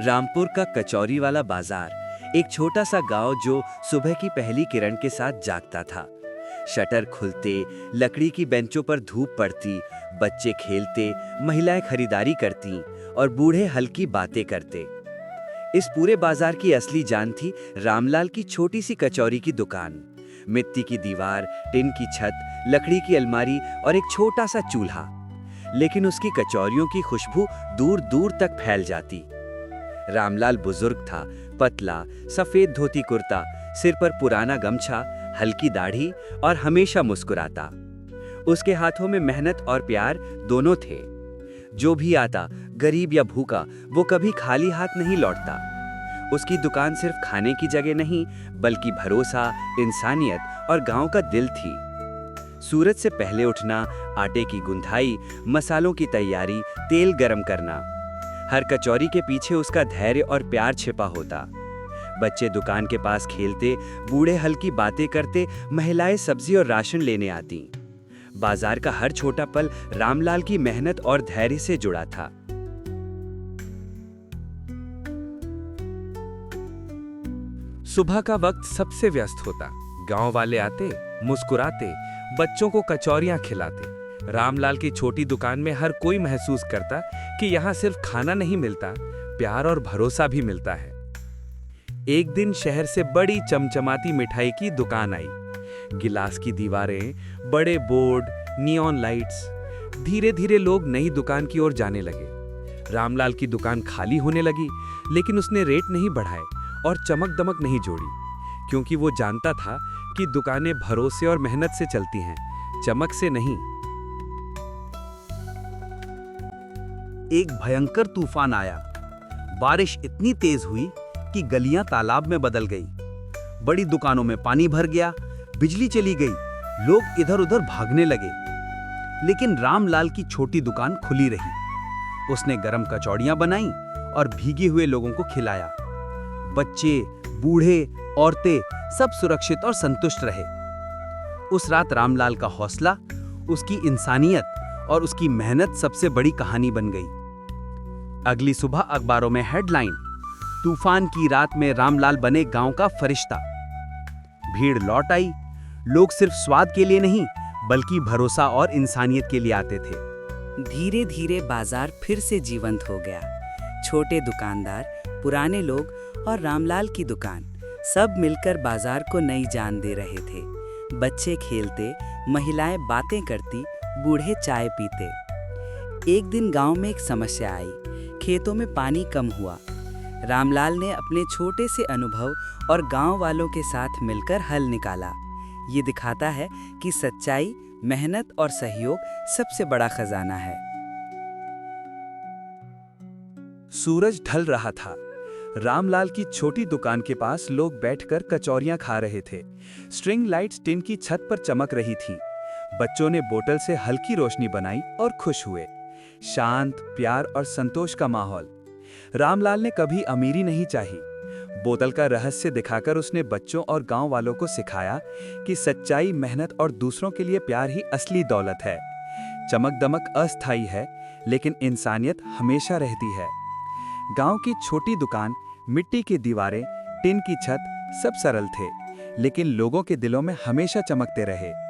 रामपुर का कचौरी वाला बाजार, एक छोटा सा गांव जो सुबह की पहली किरण के साथ जागता था। शटर खुलते, लकड़ी की बेंचों पर धूप पड़ती, बच्चे खेलते, महिलाएं खरीदारी करती और बूढ़े हल्की बातें करते। इस पूरे बाजार की असली जान थी रामलाल की छोटी सी कचौरी की दुकान। मिट्टी की दीवार, टिन की छत, लकड़ी की अलमारी और एक छोटा सा चूल्हा, लेकिन उसकी कचौरियों की खुशबू दूर दूर तक फैल जाती। रामलाल बुजुर्ग था, पतला, सफेद धोती कुर्ता, सिर पर पुराना गमछा, हल्की दाढ़ी और हमेशा मुस्कुराता। उसके हाथों में मेहनत और प्यार दोनों थे। जो भी आता, गरीब या भूखा, वो कभी खाली हाथ नहीं लौटता। उसकी दुकान सिर्फ खाने की जगह नहीं, बल्कि भरोसा, इंसानियत और गांव का दिल थी। सूरज से पहले उठना, आटे की गुंथाई, मसालों की तैयारी, तेल गरम करना, हर कचौरी के पीछे उसका धैर्य और प्यार छिपा होता। बच्चे दुकान के पास खेलते, बूढ़े हल्की बातें करते, महिलाएं सब्जी और राशन लेने आती। बाजार का हर छोटा पल रामलाल की मेहनत और धैर्य से जुड़ा था। सुबह का वक्त सबसे व्यस्त होता। गांव वाले आते, मुस्कुराते, बच्चों को कचौरियां खिलाते। रामलाल की छोटी दुकान में हर कोई महसूस करता कि यहाँ सिर्फ खाना नहीं मिलता, प्यार और भरोसा भी मिलता है। एक दिन शहर से बड़ी चमचमाती मिठाई की दुकान आई। गिलास की दीवारें, बड़े बोर्ड, नियॉन लाइट्स। धीरे धीरे लोग नई दुकान की ओर जाने लगे। रामलाल की दुकान खाली होने लगी, लेकिन उसने रेट नहीं बढ़ाए और चमक दमक नहीं जोड़ी, क्योंकि वो जानता था कि दुकानें भरोसे और मेहनत से चलती हैं, चमक से नहीं। एक भयंकर तूफान आया। बारिश इतनी तेज हुई कि गलियां तालाब में बदल गई। बड़ी दुकानों में पानी भर गया, बिजली चली गई, लोग इधर उधर भागने लगे। लेकिन रामलाल की छोटी दुकान खुली रही। उसने गरम कचौड़ियां बनाई और भीगे हुए लोगों को खिलाया। बच्चे, बूढ़े, औरतें सब सुरक्षित और संतुष्ट रहे। उस रात रामलाल का हौसला, उसकी इंसानियत और उसकी मेहनत सबसे बड़ी कहानी बन गई। अगली सुबह अखबारों में हेडलाइन, तूफान की रात में रामलाल बने गांव का फरिश्ता। भीड़ लौट आई। लोग सिर्फ स्वाद के लिए नहीं, बल्कि भरोसा और इंसानियत के लिए आते थे। धीरे धीरे बाजार फिर से जीवंत हो गया। छोटे दुकानदार, पुराने लोग और रामलाल की दुकान, सब मिलकर बाजार को नई जान दे रहे थे। बच्चे खेलते, महिलाएं बातें करती, बूढ़े चाय पीते। एक दिन गांव में एक समस्या आई। खेतों में पानी कम हुआ। रामलाल ने अपने छोटे से अनुभव और गांव वालों के साथ मिलकर हल निकाला। ये दिखाता है कि सच्चाई, मेहनत और सहयोग सबसे बड़ा खजाना है। सूरज ढल रहा था। रामलाल की छोटी दुकान के पास लोग बैठकर कचौरियां खा रहे थे। स्ट्रिंग लाइट्स टिन की छत पर चमक रही थी। बच्चों ने बोतल से हल्की रोशनी बनाई और खुश हुए। शांत, प्यार और संतोष का माहौल। रामलाल ने कभी अमीरी नहीं चाही। बोतल का रहस्य दिखाकर उसने बच्चों और गांव वालों को सिखाया कि सच्चाई, मेहनत और दूसरों के लिए प्यार ही असली दौलत है। चमक दमक अस्थायी है, लेकिन इंसानियत हमेशा रहती है। गांव की छोटी दुकान, मिट्टी की दीवारें, टिन की छत, सब सरल थे, लेकिन लोगों के दिलों में हमेशा चमकते रहे।